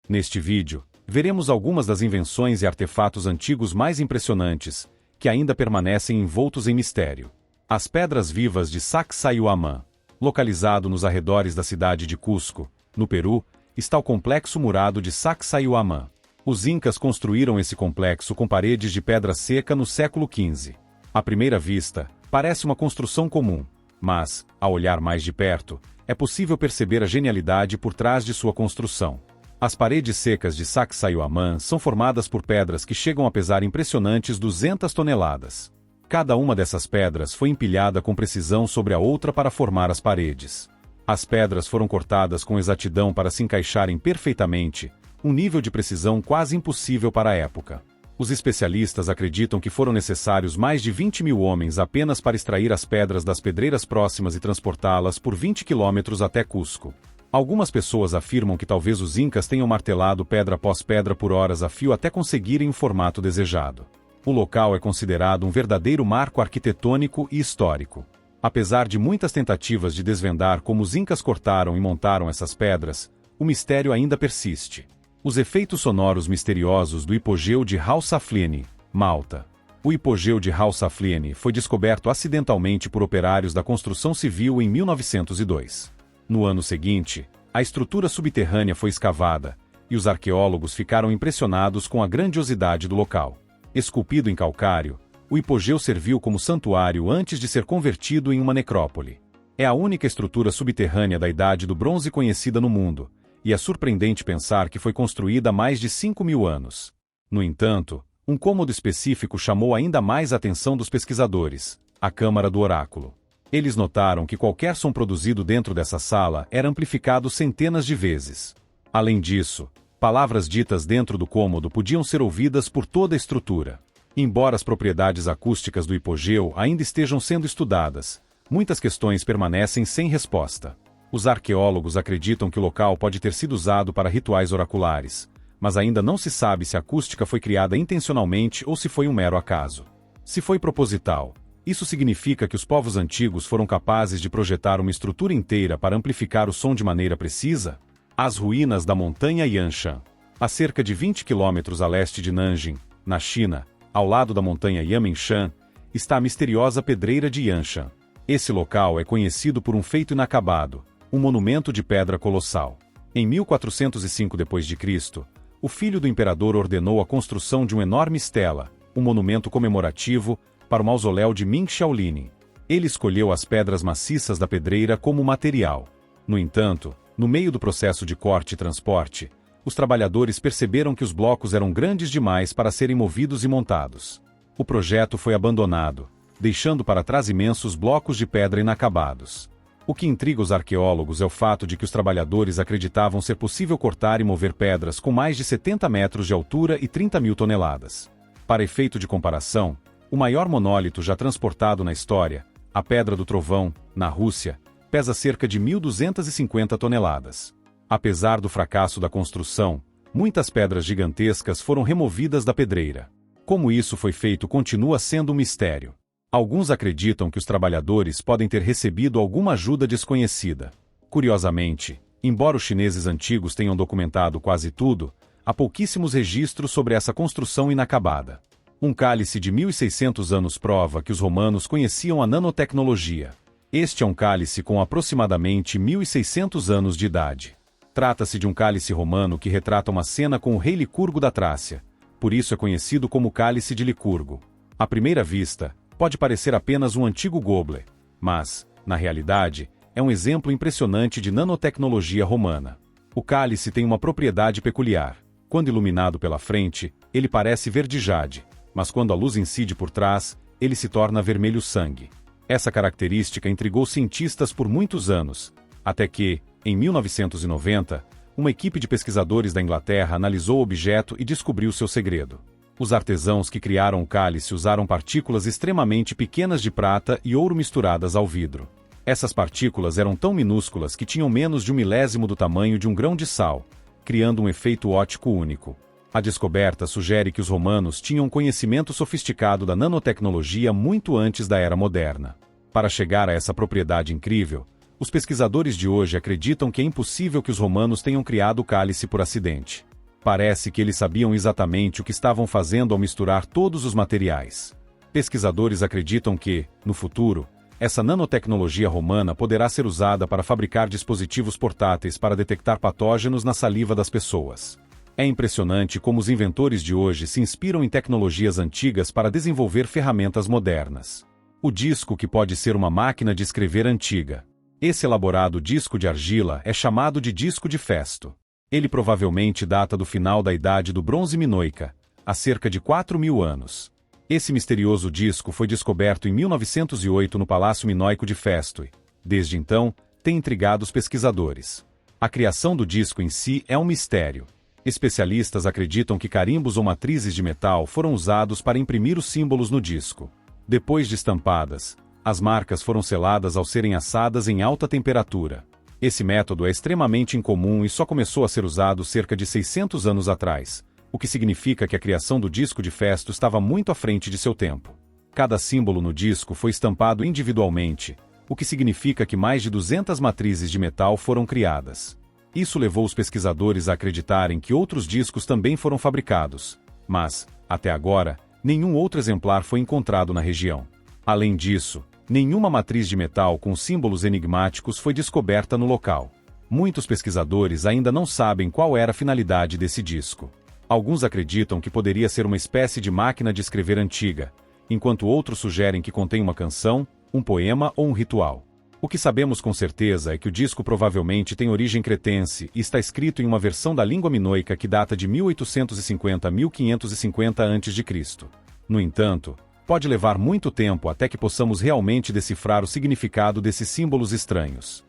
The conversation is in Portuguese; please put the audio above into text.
Neste vídeo, veremos algumas das invenções e artefatos antigos mais impressionantes, que ainda permanecem envoltos em mistério. As Pedras Vivas de Sacsayhuamán. Localizado nos arredores da cidade de Cusco, no Peru, está o Complexo Murado de Sacsayhuamán. Os incas construíram esse complexo com paredes de pedra seca no século XV. À primeira vista, parece uma construção comum, mas, ao olhar mais de perto, é possível perceber a genialidade por trás de sua construção. As paredes secas de Sacsayhuamán são formadas por pedras que chegam a pesar impressionantes 200 toneladas. Cada uma dessas pedras foi empilhada com precisão sobre a outra para formar as paredes. As pedras foram cortadas com exatidão para se encaixarem perfeitamente, um nível de precisão quase impossível para a época. Os especialistas acreditam que foram necessários mais de 20 mil homens apenas para extrair as pedras das pedreiras próximas e transportá-las por 20 quilômetros até Cusco. Algumas pessoas afirmam que talvez os incas tenham martelado pedra após pedra por horas a fio até conseguirem o formato desejado. O local é considerado um verdadeiro marco arquitetônico e histórico. Apesar de muitas tentativas de desvendar como os incas cortaram e montaram essas pedras, o mistério ainda persiste. Os efeitos sonoros misteriosos do hipogeu de Hal-Saflieni, Malta. O hipogeu de Hal-Saflieni foi descoberto acidentalmente por operários da construção civil em 1902. No ano seguinte, a estrutura subterrânea foi escavada, e os arqueólogos ficaram impressionados com a grandiosidade do local. Esculpido em calcário, o hipogeu serviu como santuário antes de ser convertido em uma necrópole. É a única estrutura subterrânea da Idade do Bronze conhecida no mundo, e é surpreendente pensar que foi construída há mais de 5.000 anos. No entanto, um cômodo específico chamou ainda mais a atenção dos pesquisadores: a Câmara do Oráculo. Eles notaram que qualquer som produzido dentro dessa sala era amplificado centenas de vezes. Além disso, palavras ditas dentro do cômodo podiam ser ouvidas por toda a estrutura. Embora as propriedades acústicas do hipogeu ainda estejam sendo estudadas, muitas questões permanecem sem resposta. Os arqueólogos acreditam que o local pode ter sido usado para rituais oraculares, mas ainda não se sabe se a acústica foi criada intencionalmente ou se foi um mero acaso. Se foi proposital, isso significa que os povos antigos foram capazes de projetar uma estrutura inteira para amplificar o som de maneira precisa? As ruínas da montanha Yanshan. A cerca de 20 quilômetros a leste de Nanjing, na China, ao lado da montanha Yamenshan, está a misteriosa pedreira de Yanshan. Esse local é conhecido por um feito inacabado, um monumento de pedra colossal. Em 1405 d.C., o filho do imperador ordenou a construção de uma enorme estela, um monumento comemorativo, para o mausoléu de Ming Shaolin. Ele escolheu as pedras maciças da pedreira como material. No entanto, no meio do processo de corte e transporte, os trabalhadores perceberam que os blocos eram grandes demais para serem movidos e montados. O projeto foi abandonado, deixando para trás imensos blocos de pedra inacabados. O que intriga os arqueólogos é o fato de que os trabalhadores acreditavam ser possível cortar e mover pedras com mais de 70 metros de altura e 30 mil toneladas. Para efeito de comparação, o maior monólito já transportado na história, a Pedra do Trovão, na Rússia, pesa cerca de 1.250 toneladas. Apesar do fracasso da construção, muitas pedras gigantescas foram removidas da pedreira. Como isso foi feito continua sendo um mistério. Alguns acreditam que os trabalhadores podem ter recebido alguma ajuda desconhecida. Curiosamente, embora os chineses antigos tenham documentado quase tudo, há pouquíssimos registros sobre essa construção inacabada. Um cálice de 1.600 anos prova que os romanos conheciam a nanotecnologia. Este é um cálice com aproximadamente 1.600 anos de idade. Trata-se de um cálice romano que retrata uma cena com o rei Licurgo da Trácia, por isso é conhecido como Cálice de Licurgo. À primeira vista, pode parecer apenas um antigo goblet, mas, na realidade, é um exemplo impressionante de nanotecnologia romana. O cálice tem uma propriedade peculiar. Quando iluminado pela frente, ele parece verde jade, mas quando a luz incide por trás, ele se torna vermelho sangue. Essa característica intrigou cientistas por muitos anos, até que, em 1990, uma equipe de pesquisadores da Inglaterra analisou o objeto e descobriu seu segredo. Os artesãos que criaram o cálice usaram partículas extremamente pequenas de prata e ouro misturadas ao vidro. Essas partículas eram tão minúsculas que tinham menos de 1/1000 do tamanho de um grão de sal, criando um efeito óptico único. A descoberta sugere que os romanos tinham um conhecimento sofisticado da nanotecnologia muito antes da era moderna. Para chegar a essa propriedade incrível, os pesquisadores de hoje acreditam que é impossível que os romanos tenham criado o cálice por acidente. Parece que eles sabiam exatamente o que estavam fazendo ao misturar todos os materiais. Pesquisadores acreditam que, no futuro, essa nanotecnologia romana poderá ser usada para fabricar dispositivos portáteis para detectar patógenos na saliva das pessoas. É impressionante como os inventores de hoje se inspiram em tecnologias antigas para desenvolver ferramentas modernas. O disco, que pode ser uma máquina de escrever antiga. Esse elaborado disco de argila é chamado de disco de Festo. Ele provavelmente data do final da Idade do Bronze Minoica, há cerca de 4.000 anos. Esse misterioso disco foi descoberto em 1908 no Palácio Minoico de Festo e, desde então, tem intrigado os pesquisadores. A criação do disco em si é um mistério. Especialistas acreditam que carimbos ou matrizes de metal foram usados para imprimir os símbolos no disco. Depois de estampadas, as marcas foram seladas ao serem assadas em alta temperatura. Esse método é extremamente incomum e só começou a ser usado cerca de 600 anos atrás, o que significa que a criação do disco de Festo estava muito à frente de seu tempo. Cada símbolo no disco foi estampado individualmente, o que significa que mais de 200 matrizes de metal foram criadas. Isso levou os pesquisadores a acreditarem que outros discos também foram fabricados, mas, até agora, nenhum outro exemplar foi encontrado na região. Além disso, nenhuma matriz de metal com símbolos enigmáticos foi descoberta no local. Muitos pesquisadores ainda não sabem qual era a finalidade desse disco. Alguns acreditam que poderia ser uma espécie de máquina de escrever antiga, enquanto outros sugerem que contém uma canção, um poema ou um ritual. O que sabemos com certeza é que o disco provavelmente tem origem cretense e está escrito em uma versão da língua minoica que data de 1850 a 1550 a.C. No entanto, pode levar muito tempo até que possamos realmente decifrar o significado desses símbolos estranhos.